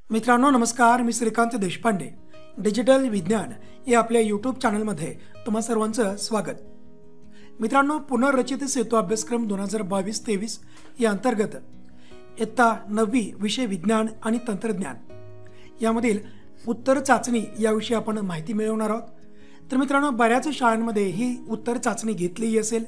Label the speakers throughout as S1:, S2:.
S1: मित्रांनो नमस्कार, मी श्रीकांत देशपांडे. डिजिटल विज्ञान या आपल्या यूट्यूब चॅनलमध्ये तुम्हा सर्वांचं स्वागत. मित्रांनो, पुनर्रचित सेतू अभ्यासक्रम 2022-23 या अंतर्गत इयत्ता 9वी विषय विज्ञान आणि तंत्रज्ञान यामधील उत्तर चाचणी याविषयी आपण माहिती मिळवणार आहोत. तर मित्रांनो, बऱ्याच शाळांमध्ये ही उत्तर चाचणी घेतली असेल,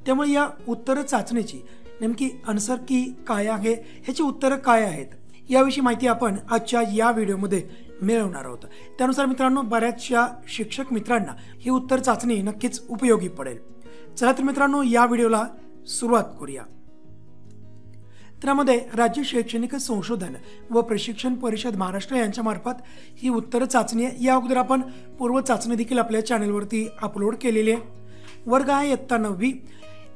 S1: त्यामुळे या उत्तर चाचणीची नेमकी आन्सर की काय आहे, ह्याची उत्तरं काय आहेत याविषयी माहिती आपण आजच्या या व्हिडिओमध्ये मिळवणार आहोत. त्यानुसार मित्रांनो, बऱ्याचशा शिक्षक मित्रांना ही उत्तर चाचणी नक्कीच उपयोगी पडेल. चला तर मित्रांनो, या व्हिडिओला सुरुवात करूया. त्यामध्ये राज्य शैक्षणिक संशोधन व प्रशिक्षण परिषद महाराष्ट्र यांच्या मार्फत ही उत्तर चाचणी आहे. या अगोदर आपण पूर्व चाचणी देखील आपल्या चॅनलवरती अपलोड केलेली आहे. वर्ग आहे इयत्ता 9वी,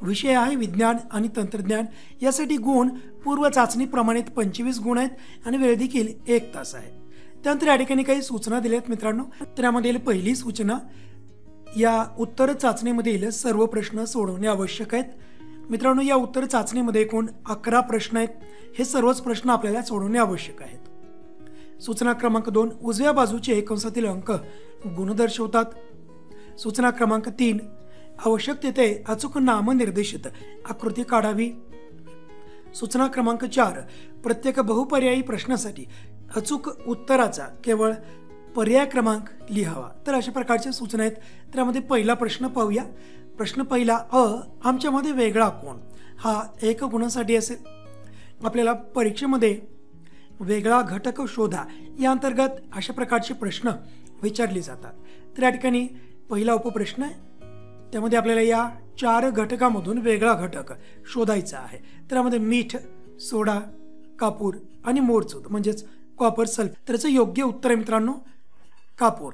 S1: विषय आहे विज्ञान आणि तंत्रज्ञान. यासाठी गुण पूर्व चाचणी प्रमाणित 25 गुण आहेत आणि वेळ देखील 1 तास आहे. त्यानंतर या ठिकाणी काही सूचना दिल्या आहेत मित्रांनो. त्यामधील पहिली सूचना, या उत्तर चाचणीमधील सर्व प्रश्न सोडवणे आवश्यक आहेत. मित्रांनो, या उत्तर चाचणीमध्ये एकूण 11 प्रश्न आहेत. हे सर्वच प्रश्न आपल्याला सोडवणे आवश्यक आहेत. सूचना क्रमांक 2, उजव्या बाजूचे कंसातील अंक गुण दर्शवतात. सूचना क्रमांक 3, आवश्यक तेथे अचूक नामनिर्देशित आकृती काढावी. सूचना क्रमांक 4, प्रत्येक बहुपर्यायी प्रश्नासाठी अचूक उत्तराचा केवळ पर्याय क्रमांक लिहावा. तर अशा प्रकारच्या सूचना आहेत. त्यामध्ये पहिला प्रश्न पाहूया. प्रश्न पहिला, आमच्यामध्ये वेगळा कोण, हा 1 गुणासाठी असेल. आपल्याला परीक्षेमध्ये वेगळा घटक शोधा या अंतर्गत अशा प्रकारचे प्रश्न विचारले जातात. तर या ठिकाणी पहिला उपप्रश्न आहे. त्यामध्ये आपल्याला या 4 घटकामधून वेगळा घटक शोधायचा आहे. त्यामध्ये मीठ, सोडा, कापूर आणि मोरचूत म्हणजेच कॉपर सल्फ. त्याचं योग्य उत्तर आहे मित्रांनो कापूर.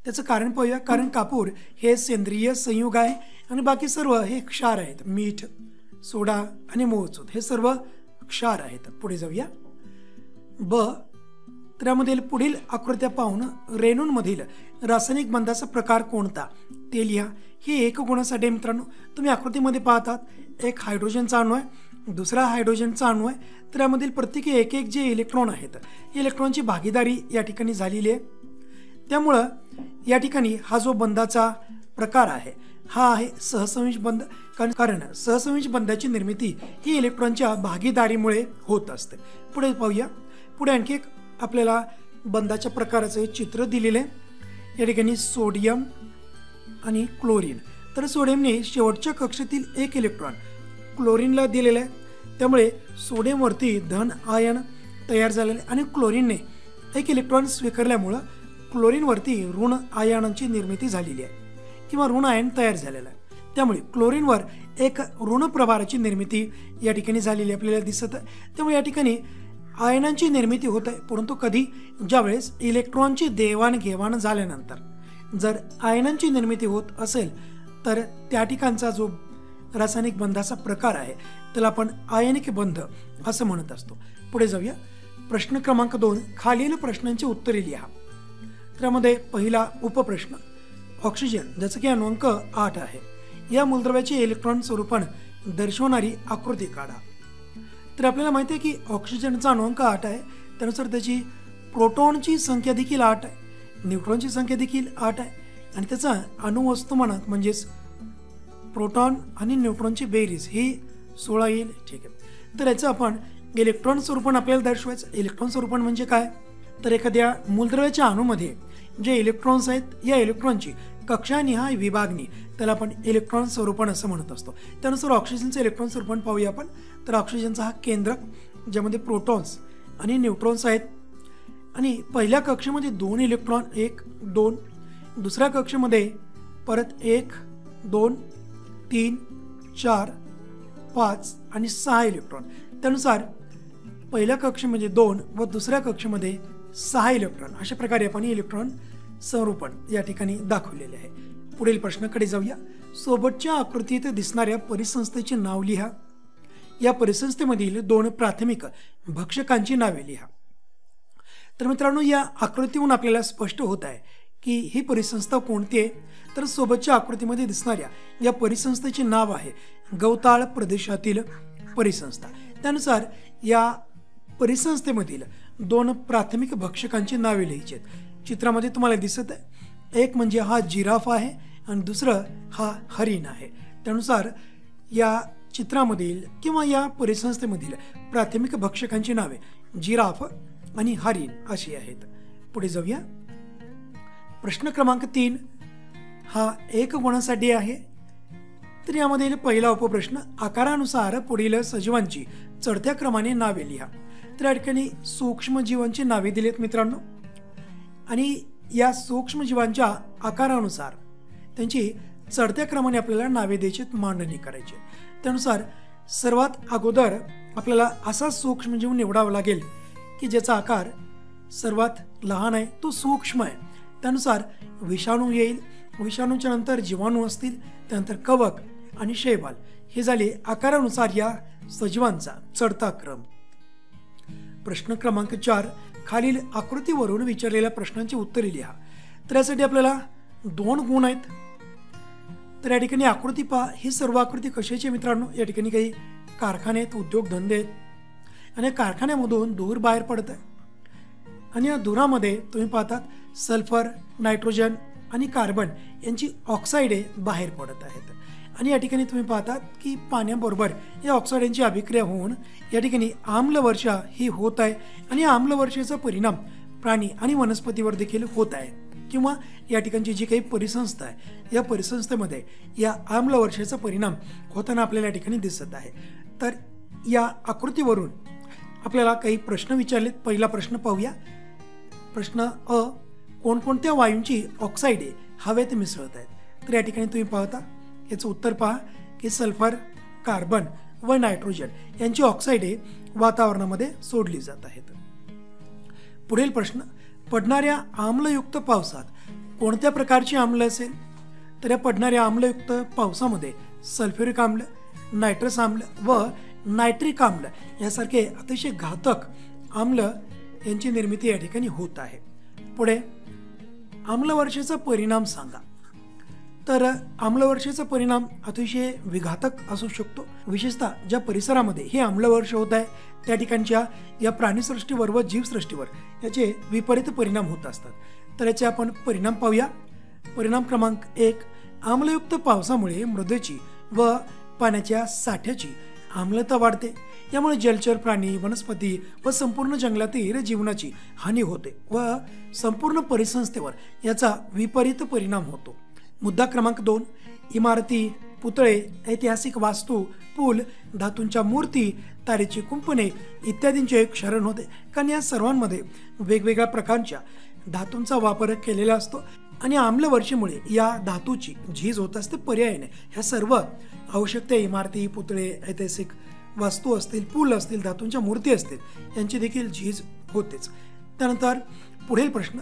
S1: त्याचं कारण पाहूया. कारण कापूर हे सेंद्रिय संयुग आहे आणि बाकी सर्व हे क्षार आहेत. मीठ, सोडा आणि मोरचूत हे सर्व क्षार आहेत. पुढे जाऊया. ब, त्यामधील पुढील आकृत्या पाहून रेणूंमधील रासायनिक बंधाचा प्रकार कोणता ते लिहा. हे 1 गुणासाठी मित्रांनो. तुम्ही आकृतीमध्ये पाहतात, एक हायड्रोजनचा अणू आहे, दुसरा हायड्रोजनचा अणू आहे. तर यामधील प्रत्येकी एक जे इलेक्ट्रॉन आहेत, इलेक्ट्रॉनची भागीदारी या ठिकाणी झालेली आहे. त्यामुळं या ठिकाणी हा जो बंधाचा प्रकार आहे हा आहे सहसंयोज बंध. कारण सहसंयोज बंधाची निर्मिती ही इलेक्ट्रॉनच्या भागीदारीमुळे होत असते. पुढे पाहूया. पुढे आणखी एक आपल्याला बंधाच्या प्रकाराचे चित्र दिलेले आहे. या ठिकाणी सोडियम आणि क्लोरीन. तर सोडियमने शेवटच्या कक्षेतील 1 इलेक्ट्रॉन क्लोरीनला दिलेला आहे. त्यामुळे सोडियमवरती धन आयन तयार झालेले आणि क्लोरीनने 1 इलेक्ट्रॉन स्वीकारल्यामुळं क्लोरीनवरती ऋण आयनांची निर्मिती झालेली आहे किंवा ऋण आयन तयार झालेला आहे. त्यामुळे क्लोरीनवर एक ऋण प्रभाराची निर्मिती या ठिकाणी झालेली आपल्याला दिसत आहे. त्यामुळे या ठिकाणी आयनांची निर्मिती होत आहे, परंतु कधी ज्यावेळेस इलेक्ट्रॉनची देवाणघेवाण झाल्यानंतर जर आयनांची निर्मिती होत असेल तर त्या ठिकाणचा जो रासायनिक बंधाचा प्रकार आहे त्याला आपण आयनिक बंध असं म्हणत असतो. पुढे जाऊया. प्रश्न क्रमांक 2, खालील प्रश्नांची उत्तरे लिहा. त्यामध्ये पहिला उपप्रश्न, ऑक्सिजन ज्याचं की अनुअंक 8 आहे, या मूलद्रव्याचे इलेक्ट्रॉन स्वरूपण दर्शवणारी आकृती काढा. तर आपल्याला माहिती आहे की ऑक्सिजनचा अनुअंक 8 आहे. त्यानुसार त्याची प्रोटॉनची संख्या देखील 8 आहे, न्यूट्रॉनची संख्या देखील 8 आहे आणि त्याचा अणुवस्तुमानक म्हणजेच प्रोटॉन आणि न्यूट्रॉनची बेरीज ही 16 येईल. ठीक आहे. तर याचं आपण इलेक्ट्रॉन स्वरूपण आपल्याला दर्शवायचं. इलेक्ट्रॉन स्वरूपण म्हणजे काय, तर एखाद्या मूलद्रव्याच्या अणूमध्ये जे इलेक्ट्रॉन्स आहेत या इलेक्ट्रॉनची कक्षानिहाय विभागणी त्याला आपण इलेक्ट्रॉन स्वरूपण असं म्हणत असतो. त्यानुसार ऑक्सिजनचं इलेक्ट्रॉन स्वरूपण पाहूया आपण. तर ऑक्सिजनचा हा केंद्रक ज्यामध्ये प्रोटॉन्स आणि न्यूट्रॉन्स आहेत आणि पहिल्या कक्षेमध्ये 2 इलेक्ट्रॉन, 1, 2, दुसऱ्या कक्षेमध्ये परत 1, 2, 3, 4, 5 आणि 6 इलेक्ट्रॉन. त्यानुसार पहिल्या कक्षेमध्ये 2 व दुसऱ्या कक्षेमध्ये 6 इलेक्ट्रॉन. अशा प्रकारे आपण इलेक्ट्रॉन स्वरूपण या ठिकाणी दाखवलेले आहे. पुढील प्रश्नाकडे जाऊया. सोबतच्या आकृतीत दिसणाऱ्या परिसंस्थेचे नाव लिहा. या परिसंस्थेमधील 2 प्राथमिक भक्षकांची नावे लिहा. तर मित्रांनो, या आकृतीवरून आपल्याला स्पष्ट होत आहे की ही परिसंस्था कोणती आहे. तर सोबतच्या आकृतीमध्ये दिसणाऱ्या या परिसंस्थेचे नाव आहे गवताळ प्रदेशातील परिसंस्था. त्यानुसार या परिसंस्थेमधील दोन प्राथमिक भक्षकांची नावे लिहायची आहेत। चित्रामध्ये तुम्हाला दिसत आहे, एक म्हणजे हा जिराफ आहे आणि दुसरं हा हरिण आहे। त्यानुसार या चित्रामधील किंवा या परिसंस्थेमधील प्राथमिक भक्षकांची नावे जिराफ आणि हरिण अशी आहेत। पुढे जाऊया। प्रश्न क्रमांक 3 हा 1 गुणासाठी आहे। तर यामधील पहिला उपप्रश्न, आकारानुसार पुढील सजीवांची चढत्या क्रमाने नावे लिहा। तर या ठिकाणी सूक्ष्मजीवांची नावे दिलीत मित्रांनो, आणि या सूक्ष्मजीवांच्या आकारानुसार त्यांची चढत्या क्रमाने आपल्याला नावे द्यायची, मांडणी करायची। त्यानुसार सर्वात अगोदर आपल्याला असा सूक्ष्मजीव निवडावा लागेल की ज्याचा आकार सर्वात लहान आहे, तो सूक्ष्म आहे। त्यानुसार विषाणू येईल, विषाणूच्या नंतर जीवाणू असतील, त्यानंतर कवक आणि शैवाल, हे झाले आकारानुसार या सजीवांचा चढता क्रम। प्रश्न क्रमांक 4 खालील आकृतीवरून विचारलेल्या प्रश्नांची उत्तरे लिहा। तर यासाठी आपल्याला 2 गुण आहेत। तर या ठिकाणी आकृती पहा, ही सर्व आकृती कशाची मित्रांनो, या ठिकाणी काही कारखाने आहेत, उद्योगधंदे आहेत, आणि कारखान्यामधून धूर बाहेर पडत आहे, आणि या धुरामध्ये तुम्ही पाहतात सल्फर, नायट्रोजन आणि कार्बन यांची ऑक्साईडे बाहेर पडत आहेत। आणि या ठिकाणी तुम्ही पाहतात की पाण्याबरोबर या ऑक्साईडांची अभिक्रिया होऊन या ठिकाणी आम्लवर्षा ही होत आहे, आणि या आम्लवर्षेचा परिणाम प्राणी आणि वनस्पतीवर देखील होत आहे, किंवा या ठिकाणची जी काही परिसंस्था आहे या परिसंस्थेमध्ये या आम्लवर्षेचा परिणाम होताना आपल्याला या ठिकाणी दिसत आहे। तर या आकृतीवरून आपल्याला काही प्रश्न विचारलेत। पहिला प्रश्न पाहूया। प्रश्न अ, कोणकोणत्या वायूंची ऑक्साईडे हवेत मिसळत आहेत। तर या ठिकाणी तुम्ही पाहता, याचं उत्तर पहा की सल्फर, कार्बन व नायट्रोजन यांची ऑक्साईडे वातावरणामध्ये सोडली जात आहेत। पुढील प्रश्न, पडणाऱ्या आम्लयुक्त पावसात कोणत्या प्रकारची आम्ल असेल। तर या पडणाऱ्या आम्लयुक्त पावसामध्ये सल्फ्युरिक आम्ल, नायट्रस आम्ल व नायट्रिक आम्ल यासारखे अतिशय घातक आम्ल यांची निर्मिती या ठिकाणी होत आहे। पुढे, आम्लवर्षेचा परिणाम सांगा। तर आम्लवर्षेचा परिणाम अतिशय विघातक असू शकतो, विशेषतः ज्या परिसरामध्ये हे आम्लवर्ष होत आहे त्या ठिकाणच्या या प्राणीसृष्टीवर व जीवसृष्टीवर याचे विपरीत परिणाम होत असतात। तर याचे आपण परिणाम पाहूया। परिणाम क्रमांक 1, आम्लयुक्त पावसामुळे मृदेची व पाण्याच्या साठ्याची आम्लता वाढते, यामुळे जलचर प्राणी, वनस्पती व संपूर्ण जंगलातील जीवनाची हानी होते व संपूर्ण परिसंस्थेवर याचा विपरीत परिणाम होतो। मुद्दा क्रमांक 2, इमारती, पुतळे, ऐतिहासिक वास्तू, पूल, धातूंच्या मूर्ती, तारेची कुंपणे इत्यादींचे क्षरण होते, कारण या सर्वांमध्ये वेगवेगळ्या प्रकारच्या धातूंचा वापर केलेला असतो, आणि आम्लवर्षीमुळे या धातूची झीज होत असते। पर्यायाने ह्या सर्व आवश्यक इमारती, पुतळे, ऐतिहासिक वास्तू असतील, पूल असतील, धातूंच्या मूर्ती असतील, यांची देखील झीज होतेच। त्यानंतर पुढील प्रश्न,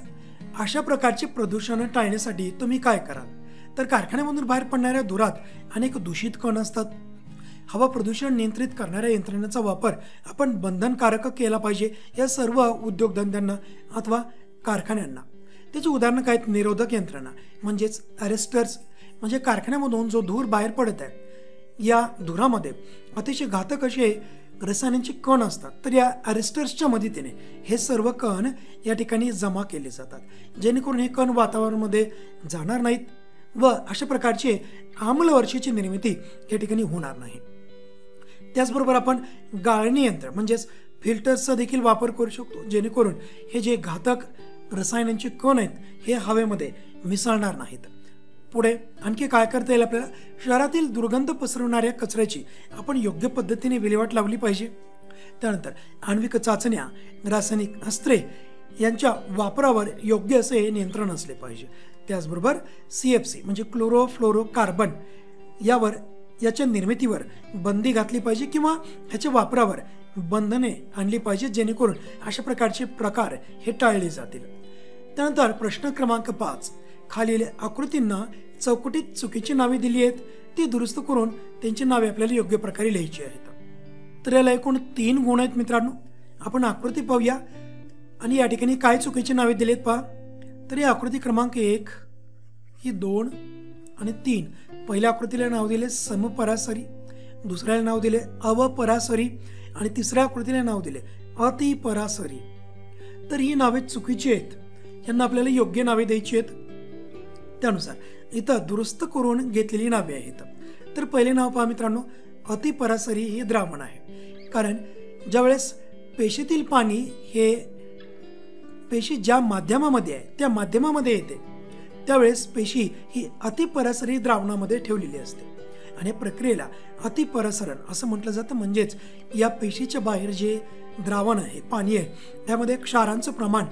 S1: अशा प्रकारचे प्रदूषण टाळण्यासाठी तुम्ही काय कराल। तर कारखान्यामधून बाहेर पडणाऱ्या धुरात अनेक दूषित कण असतात। हवा प्रदूषण नियंत्रित करणाऱ्या यंत्रणेचा वापर आपण बंधनकारक केला पाहिजे या सर्व उद्योगधंद्यांना अथवा कारखान्यांना। त्याची उदाहरणं काय, निरोधक यंत्रणा म्हणजेच अरेस्टर्स, म्हणजे कारखान्यामधून जो धूर बाहेर पडत आहे या धुरामध्ये अतिशय घातक असे रसायनांचे कण असतात। तर या अरेस्टर्सच्या मदतीने हे सर्व कण या ठिकाणी जमा केले जातात, जेणेकरून हे कण वातावरणामध्ये जाणार नाहीत व अशा प्रकारचे आम्लवर्षेची निर्मिती या ठिकाणी होणार नाही। त्याचबरोबर आपण गाळणी यंत्र म्हणजेच फिल्टर्सचा देखील वापर करू शकतो, जेणेकरून हे जे घातक रसायनांचे कण आहेत हे हवेमध्ये मिसळणार नाहीत। पुढे आणखी काय करता येईल आपल्याला, शहरातील दुर्गंध पसरवणाऱ्या कचऱ्याची आपण योग्य पद्धतीने विल्हेवाट लावली पाहिजे। त्यानंतर आण्विक चाचण्या, रासायनिक अस्त्रे यांच्या वापरावर योग्य असे नियंत्रण असले पाहिजे। त्याचबरोबर CFC म्हणजे क्लोरोफ्लोरोकार्बन याच्या निर्मितीवर बंदी घातली पाहिजे किंवा ह्याच्या वापरावर बंधने आणली पाहिजे, जेणेकरून अशा प्रकारचे प्रकार हे टाळले जातील। त्यानंतर प्रश्न क्रमांक 5, खालील आकृतींना चौकटीत चुकीची नावे दिली आहेत, ती दुरुस्त करून त्यांची नावे आपल्याला योग्य प्रकारे लिहायची आहेत। तर याला एकूण 3 गुण आहेत मित्रांनो। आपण आकृती पाहूया आणि या ठिकाणी काय चुकीची नावे दिलीत पहा। तर या आकृती क्रमांक 1 ही 2 आणि 3, पहिल्या आकृतीला नाव दिले समपरासरी, दुसऱ्याला नाव दिले अवपरासरी आणि तिसऱ्या आकृतीला नाव दिले अतिपरासरी। तर ही नावे चुकीची आहेत, यांना आपल्याला योग्य नावे द्यायची आहेत. त्यानुसार इथं दुरुस्त करून घेतलेली नावे आहेत. तर पहिले नाव पहा मित्रांनो, अतिपरासरी हे द्रावण आहे. कारण ज्यावेळेस पेशीतील पाणी हे पेशी ज्या माध्यमामध्ये आहे त्या माध्यमामध्ये येते, त्यावेळेस पेशी ही अतिपरासरी द्रावणामध्ये ठेवलेली असते आणि प्रक्रियेला अतिपरासरण असं म्हटलं जातं. म्हणजेच या पेशीच्या बाहेर जे द्रावण आहे, पाणी आहे, त्यामध्ये क्षारांचं प्रमाण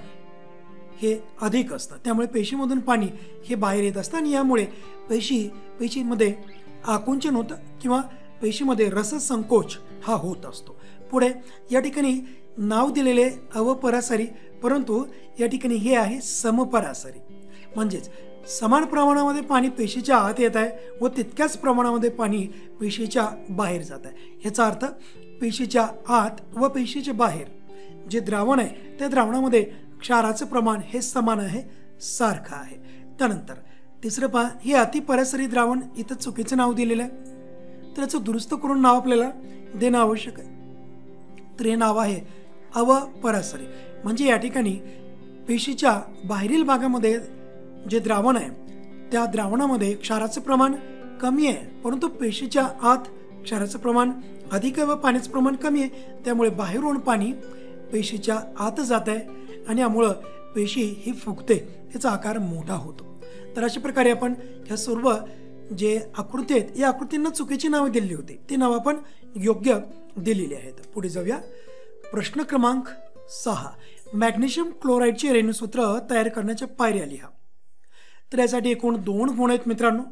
S1: हे अधिक असतं. त्यामुळे पेशीमधून पाणी हे बाहेर येत असतं आणि यामुळे पेशीमध्ये आकुंचन होतं किंवा पेशीमध्ये रससंकोच हा होत असतो. पुढे या ठिकाणी नाव दिलेले अवपरासरी, परंतु या ठिकाणी हे आहे समपरासरी. म्हणजेच समान प्रमाणामध्ये पाणी पेशीच्या आत येत आहे व तितक्याच प्रमाणामध्ये पाणी पेशीच्या बाहेर जात आहे. याचा अर्थ पेशीच्या आत व पेशीच्या बाहेर जे द्रावण आहे त्या द्रावणामध्ये क्षाराचं प्रमाण हे समान आहे, सारखं आहे. त्यानंतर तिसरं पहा, हे अतिपरासरी द्रावण इथं चुकीचं नाव दिलेलं आहे, तर याचं दुरुस्त करून नाव आपल्याला देणं आवश्यक आहे. तर हे नाव आहे अवपरासरी. म्हणजे या ठिकाणी पेशीच्या बाहेरील भागामध्ये जे द्रावण आहे त्या द्रावणामध्ये क्षाराचं प्रमाण कमी आहे, परंतु पेशीच्या आत क्षाराचं प्रमाण अधिक आहे व पाण्याचं प्रमाण कमी आहे. त्यामुळे बाहेरून पाणी पेशीच्या आत जात आहे आणि यामुळं पेशी ही फुगते, त्याचा आकार मोठा होतो. तर अशा प्रकारे आपण ह्या सर्व जे आकृती आहेत या आकृतींना चुकीची नावे दिलेली होती, ती नावं आपण योग्य दिलेली आहेत. पुढे जाऊया. प्रश्न क्रमांक 6, मॅग्नेशियम क्लोराईडचे रेणुसूत्र तयार करण्याच्या पायऱ्या लिहा. तर यासाठी एकूण 2 गुण आहेत मित्रांनो.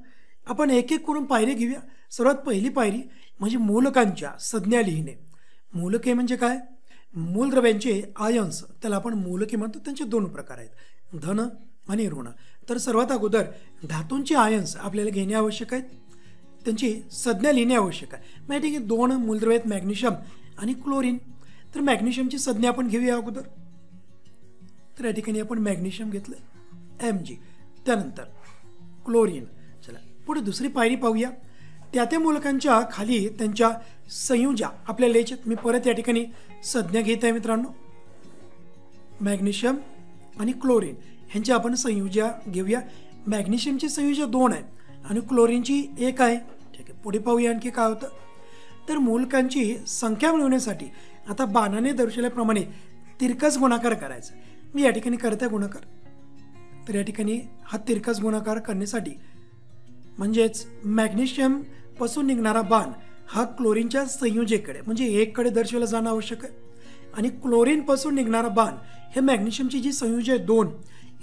S1: आपण एक एक करून पायरी घेऊया. सर्वात पहिली पायरी म्हणजे मूलकांच्या संज्ञा लिहिणे. मूलके म्हणजे काय? मूलद्रव्यांचे आयन्स, त्याला आपण मूलके म्हणतो. त्यांचे 2 प्रकार आहेत, धन आणि ऋण. तर सर्वात अगोदर धातूंचे आयन्स आपल्याला घेणे आवश्यक आहेत, त्यांची संज्ञा लिहिणे आवश्यक आहे. मग या ठिकाणी 2 मूलद्रव्य आहेत, मॅग्नेशियम आणि क्लोरीन. तर मॅग्नेशियमची संज्ञा आपण घेऊया अगोदर. तर या ठिकाणी आपण मॅग्नेशियम घेतलं Mg. त्यानंतर क्लोरीन. चला पुढे दुसरी पायरी पाहूया. त्या मूलकांच्या खाली त्यांच्या संयुजा आपल्याला लिहायच्यात. मी परत या ठिकाणी संज्ञा घेत आहे मित्रांनो. मॅग्नेशियम आणि क्लोरीन ह्यांची आपण संयुजा घेऊया. मॅग्नेशियमची संयुजा 2 आहे आणि क्लोरीनची 1 आहे. ठीक आहे, पुढे पाहूया आणखी काय होतं. तर मूलकांची संख्या मिळवण्यासाठी आता बाणाने दर्शवल्याप्रमाणे तिरकस गुणाकार करायचा. मी या ठिकाणी करते गुणाकार. तर या ठिकाणी हा तिरकस गुणाकार करण्यासाठी म्हणजेच मॅग्नेशियम पासून निघणारा बाण हा क्लोरीनच्या संयोजेकडे म्हणजे 1 कडे दर्शवला जाणं आवश्यक आहे आणि क्लोरीन पासून निघणारा बाण हे मॅग्नेशियमची जी संयोजी आहे 2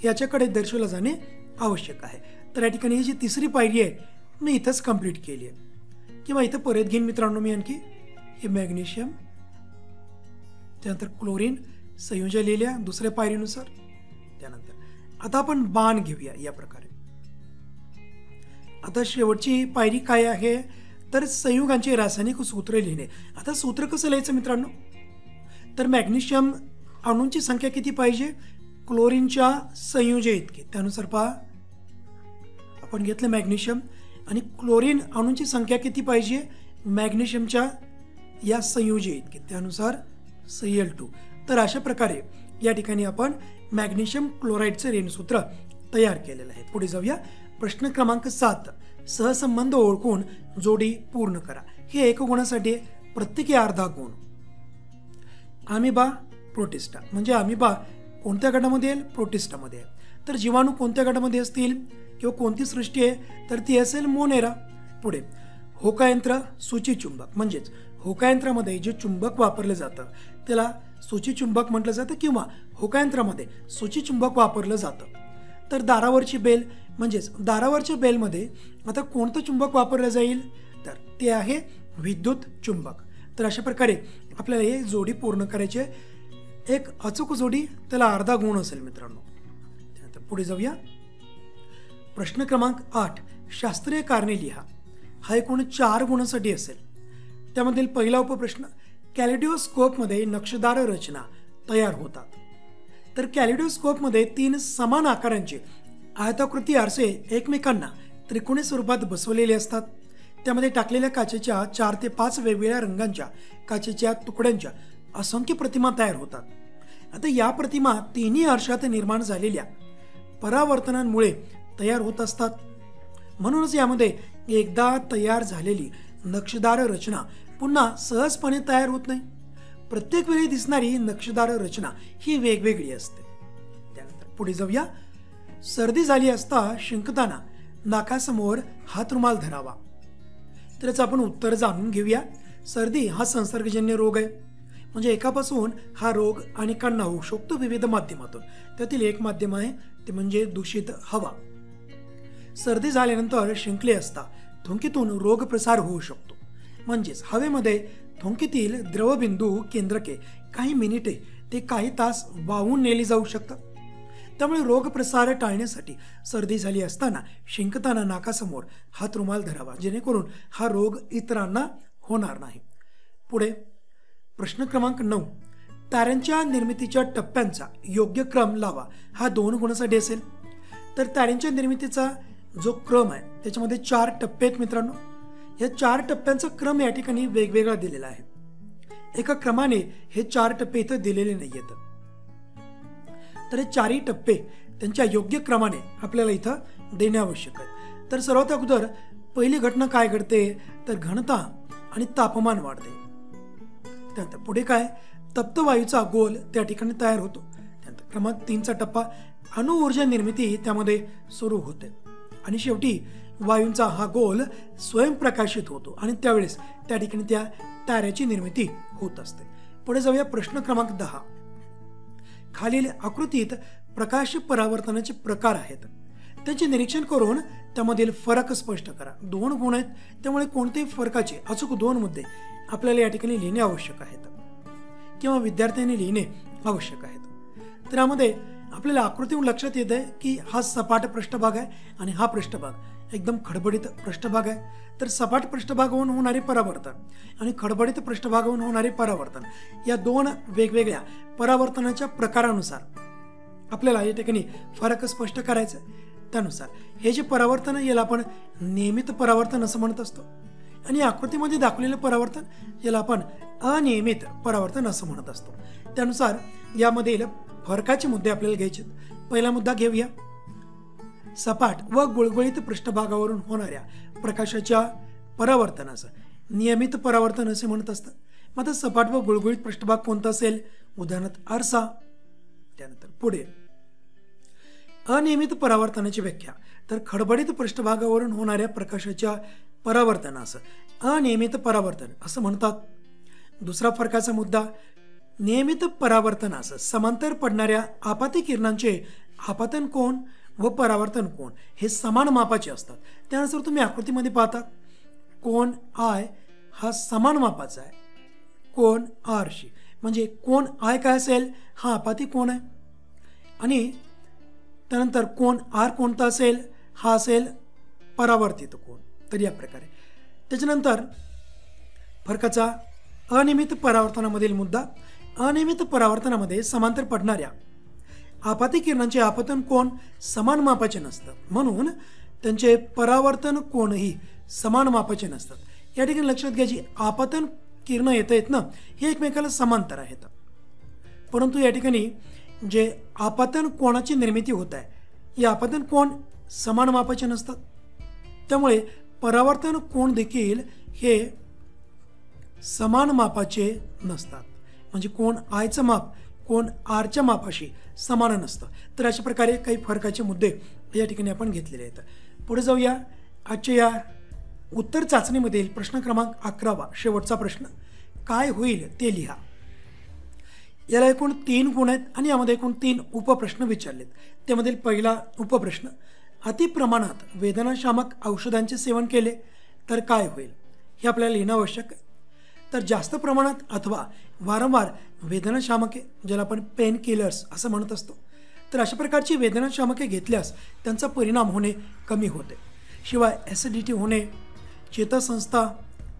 S1: याच्याकडे दर्शवला जाणे आवश्यक आहे. तर या ठिकाणी ही जी तिसरी पायरी आहे मी इथंच कंप्लीट केली आहे किंवा इथं परत घेईन मित्रांनो मी आणखी. हे मॅग्नेशियम त्यानंतर क्लोरीन संयोज्या लिहिल्या दुसऱ्या पायरीनुसार. त्यानंतर आता आपण बाण घेऊया या प्रकारे. आता शेवटची पायरी काय आहे तर संयुगांचे रासायनिक सूत्र लिहिणे. आता सूत्र कसं लिहायचं मित्रांनो, तर मॅग्नेशियम अणूंची संख्या किती पाहिजे क्लोरीनच्या संयोजे इतकी. त्यानुसार पहा आपण घेतलं मॅग्नेशियम आणि क्लोरीन अणूंची संख्या किती पाहिजे मॅग्नेशियमच्या या संयोजे इतकी, त्यानुसार Cl2. तर अशा प्रकारे या ठिकाणी आपण मॅग्नेशियम क्लोराईडचे रेणुसूत्र तयार केलेलं आहे. पुढे जाऊया. प्रश्न क्रमांक 7, सहसंबंध ओळखून जोडी पूर्ण करा. हे 1 गुणासाठी प्रत्येकी अर्धा गुण. अमिबा प्रोटिस्टा म्हणजे अमिबा कोणत्या गटामध्ये येईल प्रोटिस्टामध्ये आहे. तर जीवाणू कोणत्या गटामध्ये असतील किंवा कोणती सृष्टी आहे तर ती असेल मोनेरा. पुढे होकायंत्र सूचीचुंबक म्हणजेच होकायंत्रामध्ये जे चुंबक वापरलं जातं त्याला सूचीचुंबक म्हटलं जातं किंवा होकायंत्रामध्ये सूचीचुंबक वापरलं जातं. तर दारावरची बेल म्हणजेच दारावरच्या बेलमध्ये आता कोणतं चुंबक वापरलं जाईल तर ते आहे विद्युत चुंबक. तर अशा प्रकारे आपल्याला हे जोडी पूर्ण करायची आहे. एक अचूक जोडी त्याला अर्धा गुण असेल मित्रांनो. त्यानंतर पुढे जाऊया. प्रश्न क्रमांक 8, शास्त्रीय कारणे लिहा. हा एकूण 4 गुणांसाठी असेल. त्यामधील पहिला उपप्रश्न, कॅलिडोस्कोपमध्ये नक्षीदार रचना तयार होतात. तर कॅलिडोस्कोपमध्ये 3 समान आकारांचे आयताकृती आरसे एकमेकांना त्रिकोणी स्वरूपात बसवलेले असतात. त्यामध्ये टाकलेल्या काचेच्या 4 ते 5 वेगवेगळ्या रंगांच्या काचेच्या तुकड्यांच्या असंख्य प्रतिमा तयार होतात. आता या प्रतिमा तिन्ही अर्शात निर्माण झालेल्या परावर्तनांमुळे तयार होत असतात. म्हणूनच यामध्ये एकदा तयार झालेली नक्षीदार रचना पुन्हा सहजपणे तयार होत नाही. प्रत्येक वेळी दिसणारी नक्षीदार रचना ही वेगवेगळी असते. त्यानंतर पुढे जाऊया. सर्दी झाली असता शिंकताना नाकासमोर हातरुमाल धरावा. तर याचं आपण उत्तर जाणून घेऊया. सर्दी हा संसर्गजन्य रोग आहे. म्हणजे एकापासून हा रोग अनेकांना होऊ शकतो विविध माध्यमातून. त्यातील एक माध्यम आहे ते म्हणजे दूषित हवा. सर्दी झाल्यानंतर शिंकले असता थुंकीतून रोग प्रसार होऊ शकतो. म्हणजेच हवेमध्ये थुंकीतील द्रवबिंदू केंद्रके काही मिनिटे ते काही तास वाहून नेली जाऊ शकतात. त्यामुळे रोग प्रसार टाळण्यासाठी सर्दी झाली असताना शिंकताना नाकासमोर हातरुमाल धरावा, जेणेकरून हा रोग इतरांना होणार नाही. पुढे प्रश्न क्रमांक 9. ताऱ्यांच्या निर्मितीच्या टप्प्यांचा योग्य क्रम लावा. हा 2 गुणासाठी असेल. तर ताऱ्यांच्या निर्मितीचा जो क्रम आहे त्याच्यामध्ये 4 टप्पे आहेत मित्रांनो. या 4 टप्प्यांचा क्रम या ठिकाणी वेगवेगळा दिलेला आहे. एका क्रमाने हे 4 टप्पे इथं दिलेले नाही आहेत. तर हे 4ही टप्पे त्यांच्या योग्य क्रमाने आपल्याला इथं देणे आवश्यक आहे. तर सर्वात अगोदर पहिली घटना काय घडते, तर घनता आणि तापमान वाढते. त्यानंतर पुढे काय, तप्त वायूचा गोल त्या ठिकाणी तयार होतो. त्यानंतर क्रमांक 3चा टप्पा अणुऊर्जा निर्मिती त्यामध्ये सुरू होते. आणि शेवटी वायूंचा हा गोल स्वयंप्रकाशित होतो आणि त्यावेळेस त्या ठिकाणी त्या ताऱ्याची निर्मिती होत असते. पुढे जाऊया. प्रश्न क्रमांक 10. खालील आकृतीत प्रकाश परावर्तनाचे प्रकार आहेत. त्यांचे निरीक्षण करून त्यामधील फरक स्पष्ट करा. 2 गुण आहेत, त्यामुळे कोणत्याही फरकाचे अचूक 2 मुद्दे आपल्याला या ठिकाणी लिहिणे आवश्यक आहेत किंवा विद्यार्थ्यांनी लिहिणे आवश्यक आहेत. तर यामध्ये आपल्याला आकृतीवरून लक्षात येत आहे की हा सपाट पृष्ठभाग आहे आणि हा पृष्ठभाग एकदम खडबडीत पृष्ठभाग आहे. तर सपाट पृष्ठभागावरून होणारे परावर्तन आणि खडबडीत पृष्ठभागावरून होणारे परावर्तन या 2 वेगवेगळ्या परावर्तनाच्या प्रकारानुसार आपल्याला या ठिकाणी फरक स्पष्ट करायचा आहे. त्यानुसार हे जे परावर्तन याला आपण नियमित परावर्तन असं म्हणत असतो आणि आकृतीमध्ये दाखवलेलं परावर्तन याला आपण अनियमित परावर्तन असं म्हणत असतो. त्यानुसार यामधील फरकाचे मुद्दे आपल्याला घ्यायचे. पहिला मुद्दा घेऊया. सपाट व गुळगुळीत पृष्ठभागावरून होणाऱ्या प्रकाशाच्या परावर्तनाचं नियमित परावर्तन असे म्हणत असतात. मग आता सपाट व गुळगुळीत पृष्ठभाग कोणता असेल, उदाहरणार्थ आरसा. त्यानंतर पुढे अनियमित परावर्तनाची व्याख्या. तर खडबडीत पृष्ठभागावरून होणाऱ्या प्रकाशाच्या परावर्तनाचं अनियमित परावर्तन असं म्हणतात. दुसरा फरकाचा मुद्दा, नियमित परावर्तनास समांतर पडणाऱ्या आपाती किरणांचे आपतन कोन व परावर्तन कोन हे समान मापाचे असतात. त्यानुसार तुम्ही आकृतीमध्ये पाहता कोन आय हा समान मापाचा आहे कोन आरशी. म्हणजे कोन आय काय असेल, हा आपाती कोन आहे आणि त्यानंतर कोन आर कोणता असेल, हा असेल परावर्तित कोन. तर या प्रकारे त्याच्यानंतर फरकाचा अनियमित परावर्तनामधील मुद्दा, अनियमित परावर्तनामध्ये समांतर पडणाऱ्या आपाती किरणांचे आपतन कोन समान मापाचे नसतात, म्हणून त्यांचे परावर्तन कोनही समान मापाचे नसतात. या ठिकाणी लक्षात घ्यायची, आपतन किरण येत आहेत ना हे एकमेकाला समांतर आहेत, परंतु या ठिकाणी जे आपतन कोणाची निर्मिती होत आहे या आपतन कोन समान मापाचे नसतात. त्यामुळे परावर्तन कोन देखील हे समान मापाचे नसतात. म्हणजे कोन आयचं माप कोन आरच्या मापाशी समान नसतं. तर अशा प्रकारे काही फरकाचे मुद्दे या ठिकाणी आपण घेतलेले आहेत. पुढे जाऊया. आजच्या या उत्तर चाचणीमधील प्रश्न क्रमांक 11 शेवटचा प्रश्न, काय होईल ते लिहा. याला एकूण 3 गुण आहेत आणि यामध्ये एकूण 3 उपप्रश्न विचारलेत. त्यामधील पहिला उपप्रश्न, अति प्रमाणात वेदनाशामक औषधांचे सेवन केले तर काय होईल, हे आपल्याला लिहिणं आवश्यक आहे. तर जास्त प्रमाणात अथवा वारंवार वेदनाशामके, ज्याला आपण पेन किलर्स असं म्हणत असतो, तर अशा प्रकारची वेदनाशामके घेतल्यास त्यांचा परिणाम होणे कमी होते. शिवाय ॲसिडिटी होणे, चेतासंस्था,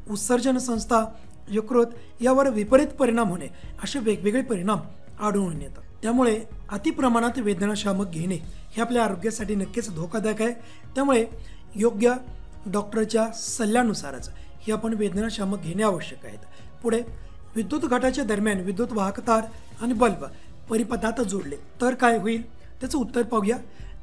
S1: उत्सर्जन संस्था, यकृत यावर विपरीत परिणाम होणे असे वेगवेगळे परिणाम आढळून येतात. त्यामुळे अतिप्रमाणात वेदनाशामक घेणे हे आपल्या आरोग्यासाठी नक्कीच धोकादायक आहे. त्यामुळे योग्य डॉक्टरच्या सल्ल्यानुसारच हे आपण वेदनाशामक घेणे आवश्यक आहेत. पुढे विद्युत घटाच्या दरम्यान विद्युत वाहक तार आणि बल्ब परिपथात जोडले तर काय होईल? त्याचं उत्तर पाहूया.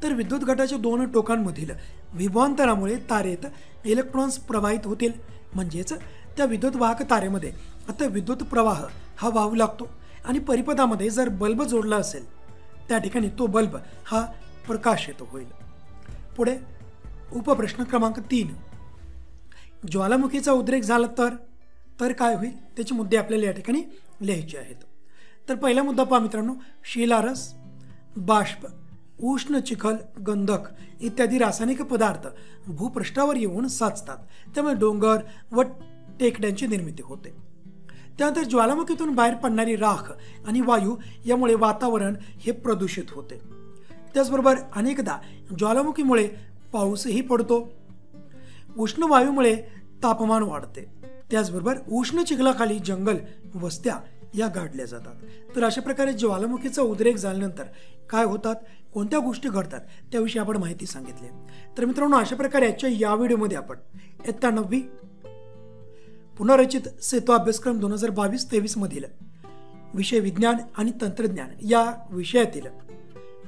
S1: तर विद्युत गटाच्या दोन टोकांमधील विभवांतरामुळे तारेत इलेक्ट्रॉन्स प्रवाहित होतील. म्हणजेच त्या विद्युत वाहक तारेमध्ये आता विद्युत प्रवाह हा वाहू लागतो आणि परिपथामध्ये जर बल्ब जोडला असेल त्या ठिकाणी तो बल्ब हा प्रकाशित होईल. पुढे उपप्रश्न क्रमांक 3, ज्वालामुखीचा उद्रेक झाला तर काय होईल? त्याचे मुद्दे आपल्याला या ठिकाणी लिहायचे आहेत. तर पहिला मुद्दा पहा मित्रांनो, शिलारस, बाष्प, उष्ण चिखल, गंधक इत्यादी रासायनिक पदार्थ भूपृष्ठावर येऊन साचतात. त्यामुळे डोंगर व टेकड्यांची निर्मिती होते. त्यानंतर ज्वालामुखीतून बाहेर पडणारी राख आणि वायू यामुळे वातावरण हे प्रदूषित होते. त्याचबरोबर अनेकदा ज्वालामुखीमुळे पाऊसही पडतो. उष्ण वायूमुळे तापमान वाढते. त्याचबरोबर उष्ण चिखलाखाली जंगल वस्त्या या गाडल्या जातात. तर अशा प्रकारे ज्वालामुखीचा उद्रेक झाल्यानंतर काय होतात, कोणत्या गोष्टी घडतात त्याविषयी आपण माहिती सांगितली. तर मित्रांनो, अशा प्रकारे आजच्या या व्हिडिओमध्ये आपण इयत्ता 9वी पुनर्रचित सेतू अभ्यासक्रम 2022-23 मधील विषय विज्ञान आणि तंत्रज्ञान या विषयातील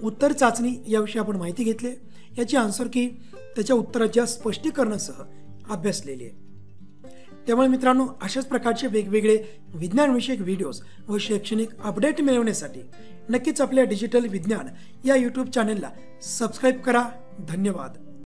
S1: उत्तर चाचणी याविषयी आपण माहिती घेतली. याची आन्सर की त्याच्या उत्तराच्या स्पष्टीकरणासह अभ्यासलेली आहे. त्यामुळे मित्रांनो, अशाच प्रकारचे वेगवेगळे विज्ञानविषयक व्हिडिओज व शैक्षणिक अपडेट मिळवण्यासाठी नक्कीच आपल्या डिजिटल विज्ञान या यूट्यूब चॅनेलला सबस्क्राईब करा. धन्यवाद.